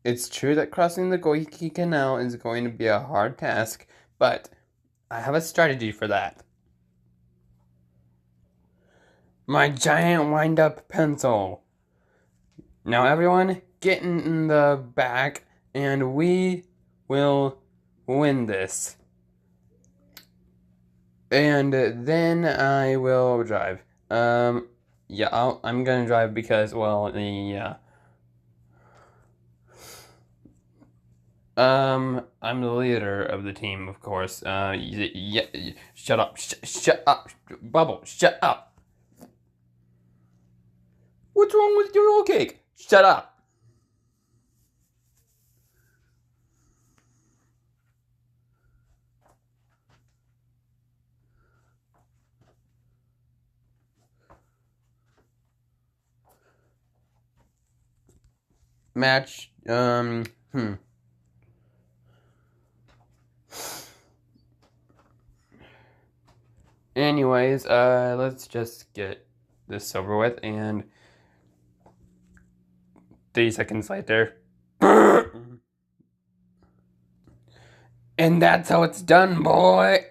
It's true that crossing the Goiki Canal is going to be a hard task, but I have a strategy for that. My giant wind-up pencil. Now everyone, get in the back, and we will win this. And then I will drive. Yeah, I'm gonna drive because, well, I'm the leader of the team, of course. Yeah, shut up, shut up, Bubble, shut up. What's wrong with your roll cake? Shut up. Match, Anyways, let's just get this over with, and 30 seconds later. And that's how it's done, boy!